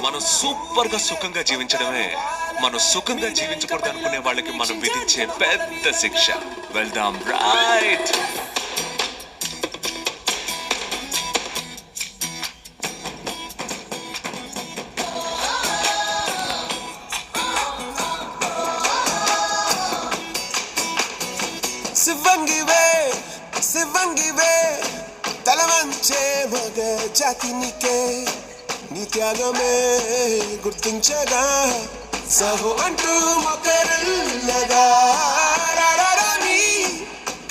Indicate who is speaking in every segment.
Speaker 1: మనం సూపర్ గా సుఖంగా జీవించడమే మనం సుఖంగా జీవించకూడదు అనుకునే వాళ్ళకి మనం విధించే పెద్ద శిక్ష. వెళ్దాం రైట్.
Speaker 2: శివంగివే తలవంచే మగ జాతినికే నీ త్యాగమే గుర్తించగా సహో అంటూ మొక్కరుల్లగా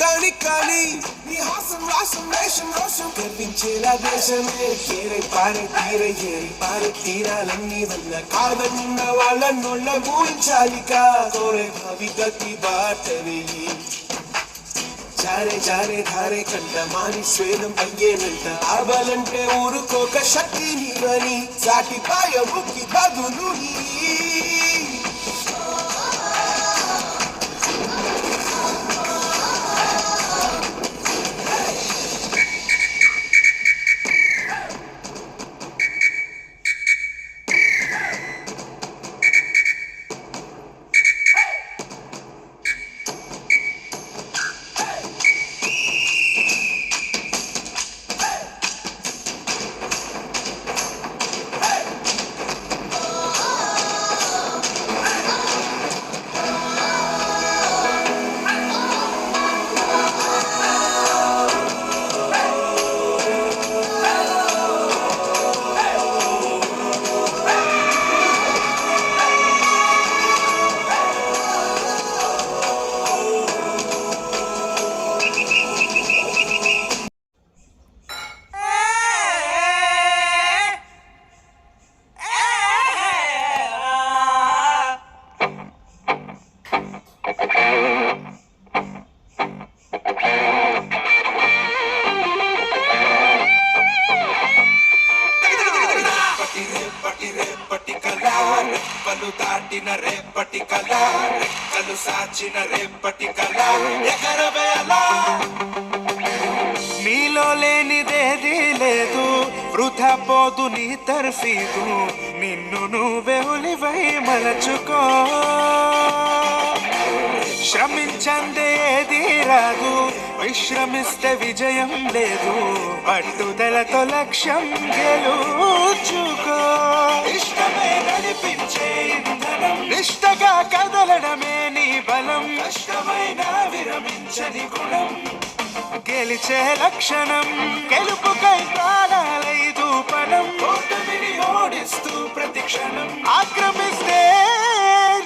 Speaker 2: కాని కాని నీ హాసం రాసం వేషం రోషం కనిపించేలా దేశమే ఏరై పారే తీర ఏరి పారే తీరాలన్నీ వల్ల కాదన్న వాళ్ళ నోళ్ళ ఊహించాలిగా కోరే భావి గతి బాటవేయి జారే జారే ధారే కంట మాని స్వేదం అయ్యేనంట ఆబాలంటే ఊరుకోక శక్తి నీవని సాటి పాయ ముక్కి బదులు దాటిన రేపటి కళ రెక్కలు సాచిన రేపటి కళ ఎగరవేలా
Speaker 3: మీలో లేనిదేది లేదు వృధా పోదు నీ తర్ఫీదు నిన్ను నువ్వే ఉలివై మలచుకో శ్రమించందే ఏది రాదు విశ్రమిస్తే విజయం లేదు పట్టుదలతో లక్ష్యం గెలుచుకో ఇష్టమే నడిపించే ఇంధనం నిష్టగా కదలడమే నీ బలం కష్టమైన విరమించని గుణం గెలిచే లక్షణం గెలుపుకై ప్రాణాలైదు పనం ఓటమిని ఓడిస్తూ ప్రతిక్షణం ఆక్రమిస్తే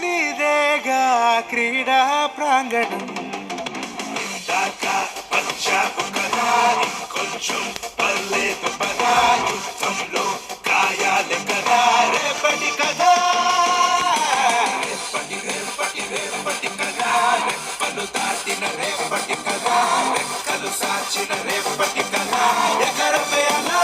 Speaker 3: నీదేగా క్రీడా ప్రాంగణం
Speaker 2: దాకా వచ్చావు కదా ఇంకొంచెం పర్లేదు పదా యుద్ధంలో గాయాలే కదా రేపటి కదా రేపటి రేపటి రేపటి కదా రెప్పలు దాటిన రేపటి కదా రెక్కలు సాచిన రేపటి కదా ఎగరవేలా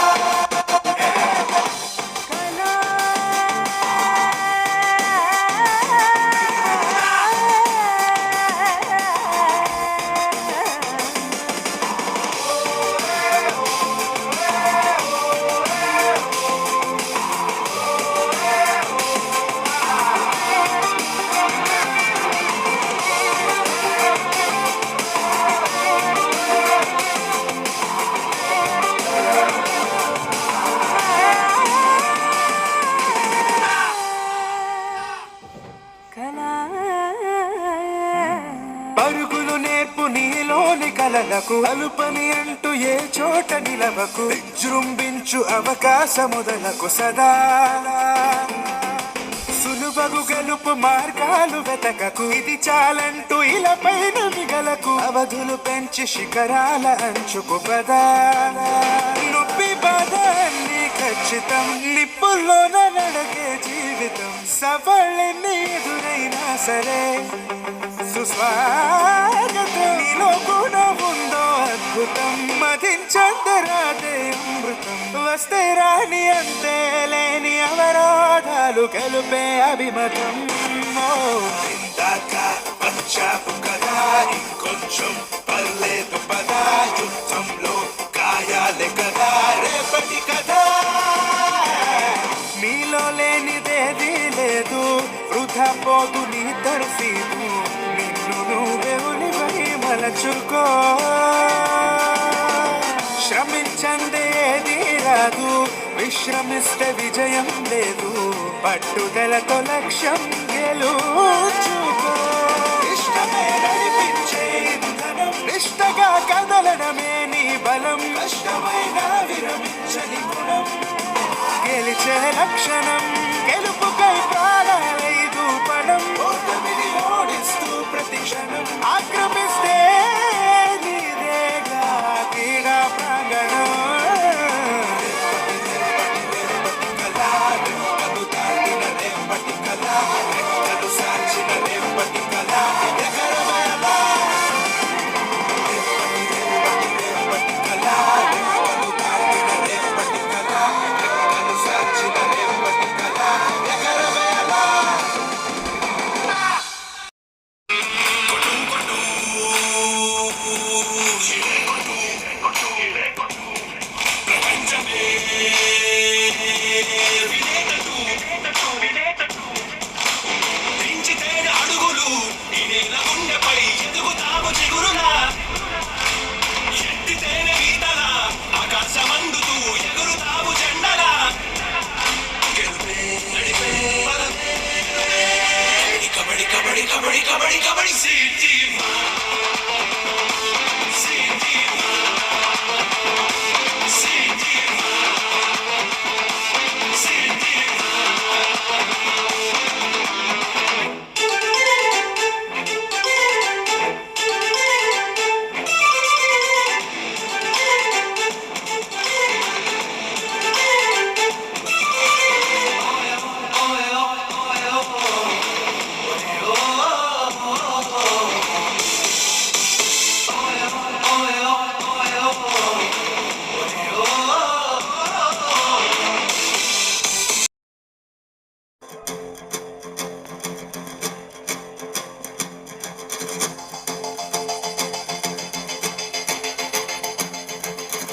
Speaker 3: పరుగులు నేర్పు నీలోని కలలకు అలుపని అంటూ ఏ చోట నిలవకు విజృంభించు అవకాశముదలకు సదా సులువగు గెలుపు మార్గాలు వెతకకు ఇది చాలంటూ ఇలపైన మిగలకు అవధులు పెంచి శిఖరాల అంచుకు పదా నొప్పి బాధ అన్ని ఖచ్చితం నిప్పుల్లోన నడకే జీవితం సవాళ్ళెన్ని ఎదురైనా సరే సుస్వాగతం నీలో కూడా ఉందో అద్భుతం మధించందరాదే అమృతం వస్తే రాని అంతే లేని అవరోధాలు గెలుపే అభిమతం
Speaker 2: దాకా వచ్చావు కదా ఇంకొంచెం పర్లేదు పదా యుద్ధంలో గాయాలే కదా రేపటి కదా
Speaker 3: సరిపోదు నీ తర్ఫీదు, నిన్ను నువ్వే ఉనిపై మలచుకో. శ్రమించందేది రాదు, విశ్రమిస్తే విజయం లేదు, పట్టుదలతో లక్ష్యం గెలుచుకో. ఇష్టమే నడిపించే ఇంధనం, నిష్టగా కదలడమే నీ బలం, కష్టమైన విరమించని గుణం, గెలిచే లక్షణం, గెలుపుకై ప్రాణాలైదు పడం, ఓటమిని ఓడిస్తూ ప్రతి క్షణం ఆక్రమిస్తే నీదేగా క్రీడా ప్రాంగణం.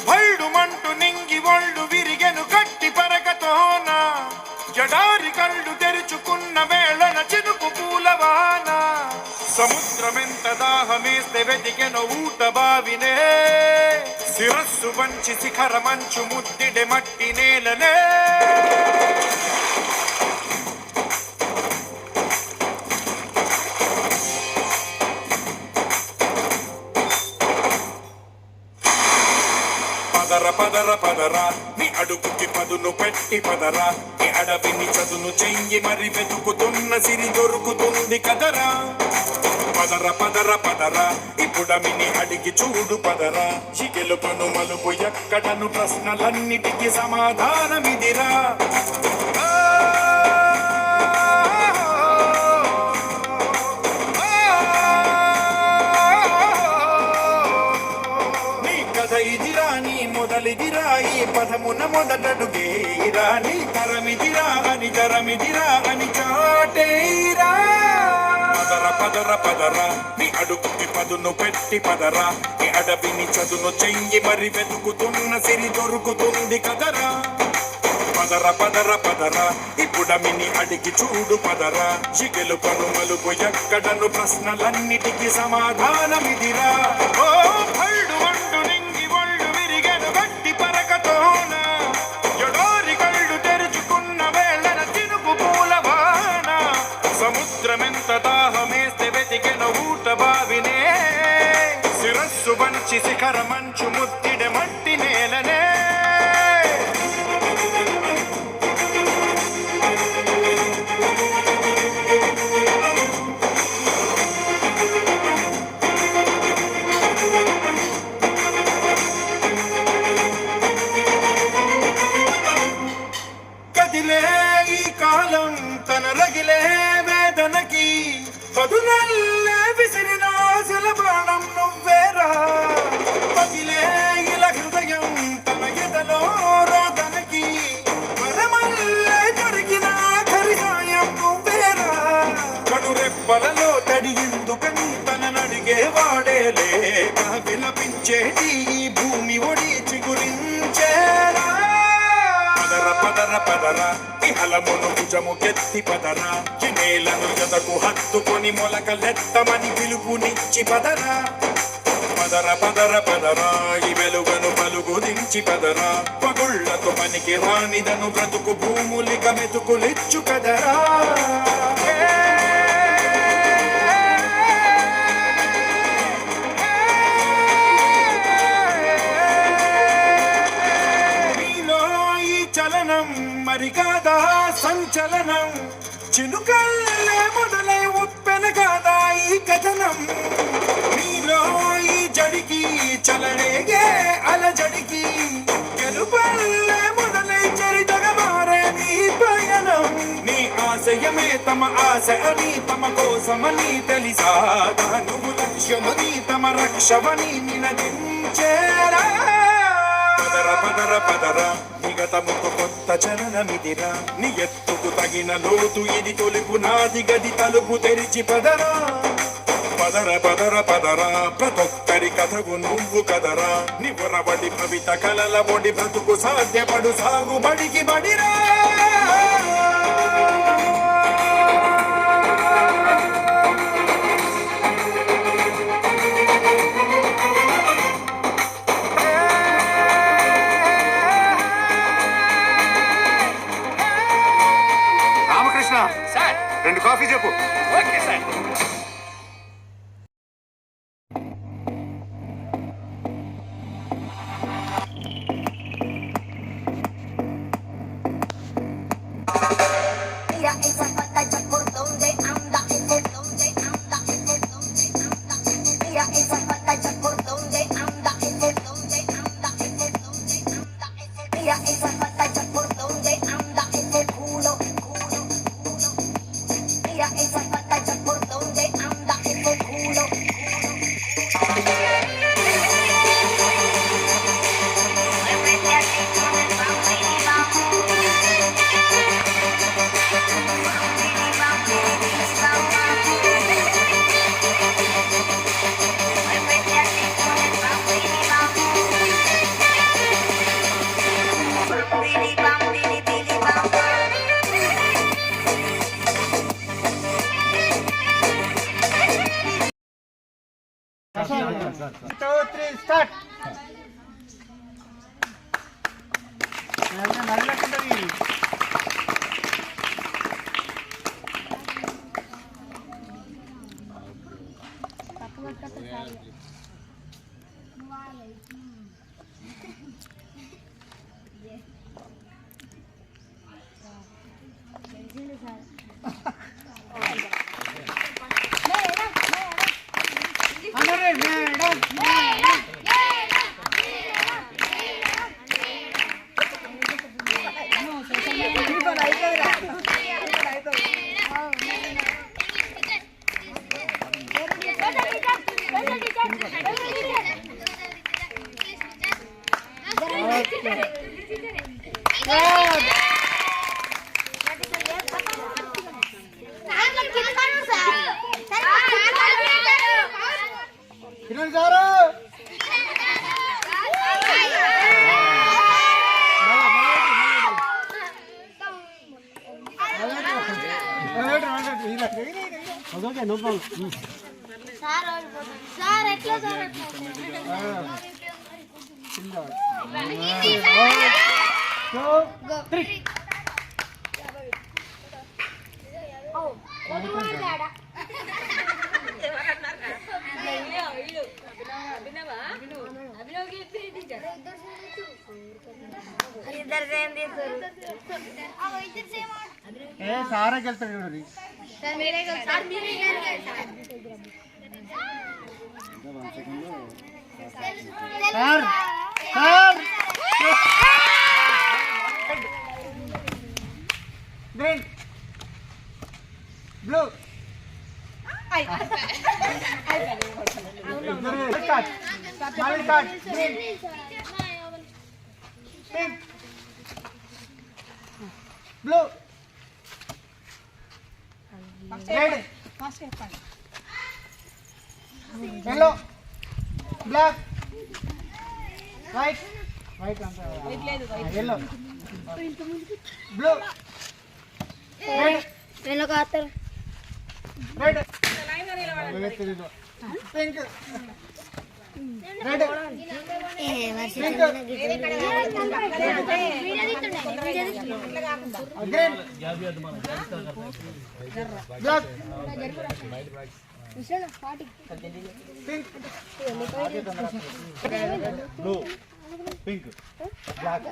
Speaker 3: భళ్ళుమంటూ నింగి ఒళ్ళు విరిగెను గట్టి పరకతోన, జడారి కళ్ళు తెరుచుకున్న వేళన చినుకు పూలవాన, సముద్రమెంత దాహమేస్తే వెతికెను ఊట బావినే, శిరస్సు వంచి శిఖర మంచు ముద్దిడె మట్టి నేలనే. పదర పదర పదరా నీ అడుగుకి పదును పెట్టి పదరా, నీ అడవిని చదును చెయ్యి మరి వెతుకుతున్న సిరి దొరుకుతుంది కదరా. పదర పదర పదరా ఇప్పుడమిని అడిగి చూడు పదరా, చిగెలుపను మలుపు ఎక్కడను ప్రశ్నలన్నిటికీ సమాధానమిదిరా. మొదలిదిరా ఈ పదమున మొదటడుగేరా, నీ తరమిదిరా అని తరమిదిరా అని చాటేరా. పదర పదర పదరా నీ అడుగుకి పదును పెట్టి పదరా, నీ అడవిని చదును చెయ్యి మరి వెతుకుతున్న సిరి దొరుకుతుంది కదరా. పదర పదర పదరా ఇప్పుడమిని అడిగి చూడు పదరా, చిగెలు పను మలుపు ఎక్కడను ప్రశ్నలన్నిటికీ సమాధానమిదిరా. ఓ భళ్ళు వండు నింగి ఒళ్ళు విరిగెను గట్టి పరకతోన, జడోరి కళ్ళు తెరుచుకున్న వేళన చినుకు పూలవాన, సముద్రమెంత దాహమేస్తే వెతికెను ఊట బావినే, శిరస్సు వంచి శిఖర మంచు ముద్దిడె మట్టి నేలనే. ఈ కాలం తన రగిలే వేదనకి పదునల్లే విసిరిన ఆశల ప్రాణం నువ్వేరా, పగిలే ఇలా హృదయం తన ఎదలో రోదనకి వరమల్లే దొరికిన ఆఖరి సాయం నువ్వేరా. కనురెప్పలలో తడి ఎందుకని తననడిగేవాడే లేక విలపించేటి ఈ భూమి ఒడి చిగురించేరా. పదర పదర పదర ఇహలమును భుజము కెత్తి పదర ఈ నేలను జతకు హత్తుకొని మొలకలెత్తమని పిలుపునిచ్చి పదర పదర పదర పదర ఈ వెలుగను పలుగు దించి పదర పగుళ్లకు పనికి రానిదను బ్రతుకు భూములిక మెతుకులిచ్చు కదరా మరి కాదా సంచలనం చినుకల్లే మొదలై ఉప్పెన కాదా ఈ కథనం నీలో ఈ జడికి చలనేగే అలజడికి గెలుపల్లే మొదలై చరితగా మారే నీ పయనం నీ ఆశయమే తమ ఆశ అని తమ కోసమని తెలిసా నువ్వు లక్ష్యమని తమ రక్షమని నినదించేరా పదర పదర పదర నిగతముకు కొత్త చలనమిదిరా నీ ఎత్తుకు తగిన లోతు ఇది తొలుపు నాది గది తలుపు తెరిచి పదరా పదర పదర పదరా ప్రతొక్కరి కథకు నువ్వు కదరా నివరబడి భవిత కలల బొడి బ్రతుకు సాధ్యపడు సాగుబడికి బడిరా
Speaker 4: సార్
Speaker 5: 2 కాఫీ చెప్పు.
Speaker 4: Okay sir.
Speaker 6: Mira esa pantalla por donde anda, por donde anda, por donde anda. Mira esa pantalla por donde anda, por donde anda, por donde anda. Mira esa pantalla por donde anda, ese culo. Mira esa pantalla por donde anda ese culo. Muévete así con el bambini bam. Bambini bam, bambini bam. Muévete así con el bambini bam. Bili bam, bili bili bam.
Speaker 5: Start.
Speaker 7: Okay, no problem. Sir, etla sir. 2, 3. Oh,
Speaker 5: సారా వెళ్తాడు చూడండి. Sir sir green blue green pink blue red yellow black white white yellow blue
Speaker 7: వెనక ఆతర్
Speaker 5: red pink red green black pink
Speaker 8: blue pink black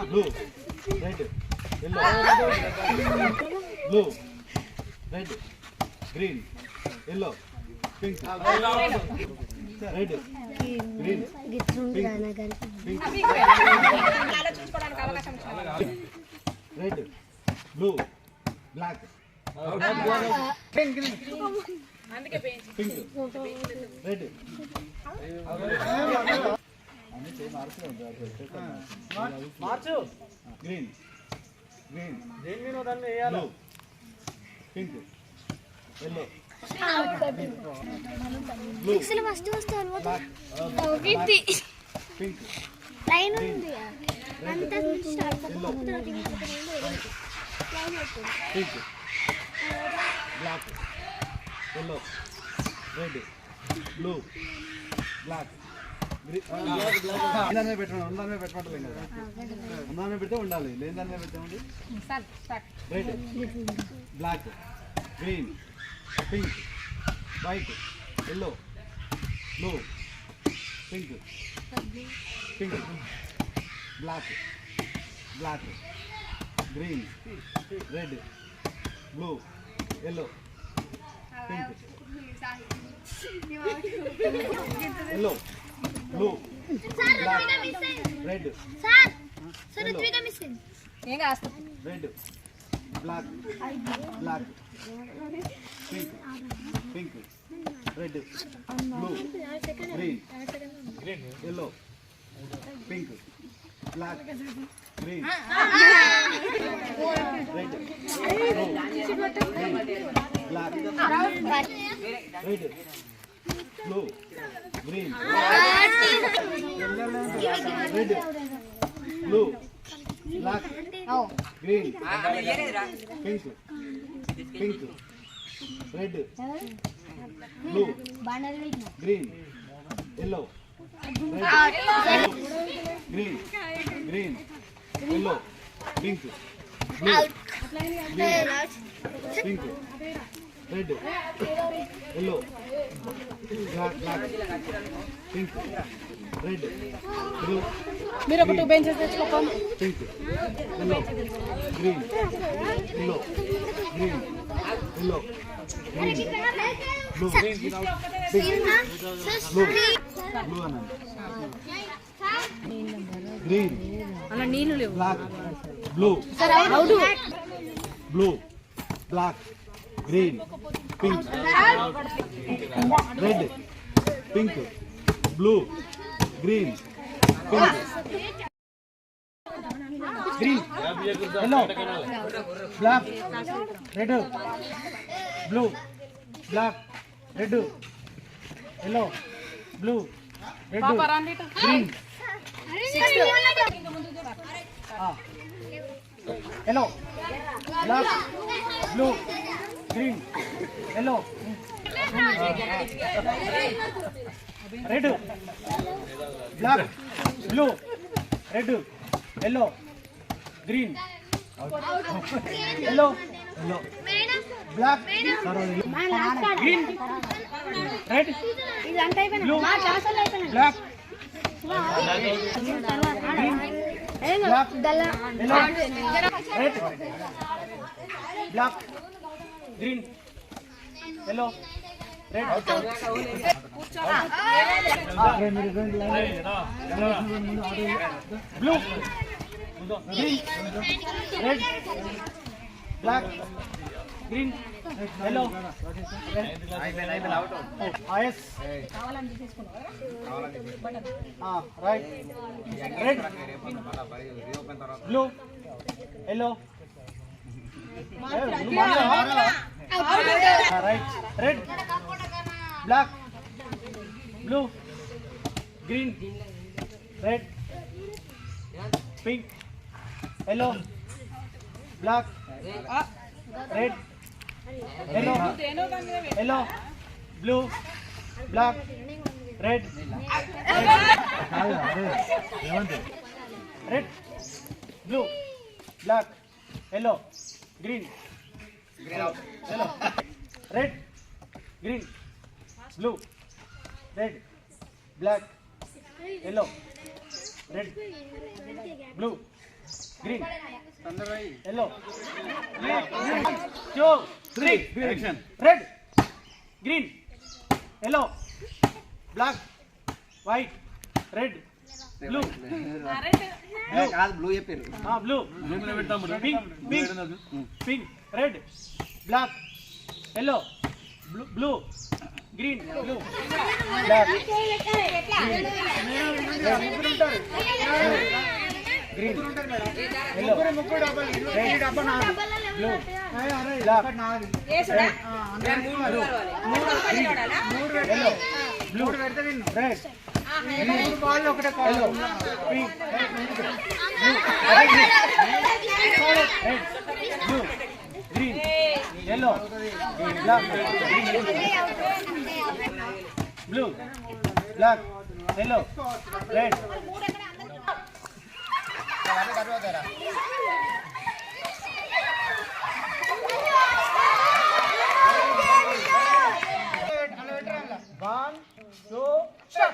Speaker 8: blue red yellow blue red green yellow pink red green red blue black pink red మార్చు green green blue pink yellow blue
Speaker 7: first వస్తాను
Speaker 8: pink
Speaker 7: line ఉంది అంత start
Speaker 8: yellow pink black yellow red blue black ఉందానే పెట్టండి ఉందానే పెట్టమంటలేదు కదా ఉందానే పెడితే ఉండాలి లేని దాని పెట్టండి red black green pink white yellow blue pink pink black black green red blue yellow pink yellow blue black red
Speaker 7: sir sir త్రిక missing
Speaker 8: red black black pink pink red blue green yellow pink black green red black red blue green red blue black green pink pink red blue green yellow green green yellow pink blue pink red yellow black black pink red blue
Speaker 5: మీరు ఒక 2 benches తెచ్చుకోండి
Speaker 8: pink yellow green yellow green yellow green blue pink blue blue అనండి green
Speaker 5: అలా నీళ్ళు లేవు
Speaker 8: black blue blue black green pink red pink blue green pink green yellow black red blue black red yellow blue red green yellow black blue green yellow red black blue red yellow green yellow yellow black green red
Speaker 7: ఇదంతా అయిపోయినా
Speaker 8: blue
Speaker 7: మా క్లాసులో అయిపోయినా
Speaker 8: black black
Speaker 7: దల్లా
Speaker 8: yellow red black green yellow red blue green red black green yellow is right red blue yellow right red black, blue, green, red, pink, yellow, black, red, yellow, yellow, blue, black, red, red, blue, black, yellow, green, yellow, red, green, blue, red, black, yellow, red, blue, green, yellow, black, 2, 3, action. Red, green, yellow, black, white, red, blue,
Speaker 9: blue చెప్పారు
Speaker 8: blue, pink, pink, red, black, yellow, blue, green, blue, black, green, yellow, red, blue, black, yellow, blue, red, yellow, pink, blue, green, yellow, black, blue, black, yellow, red. One, two, start.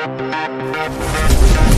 Speaker 2: Thank you.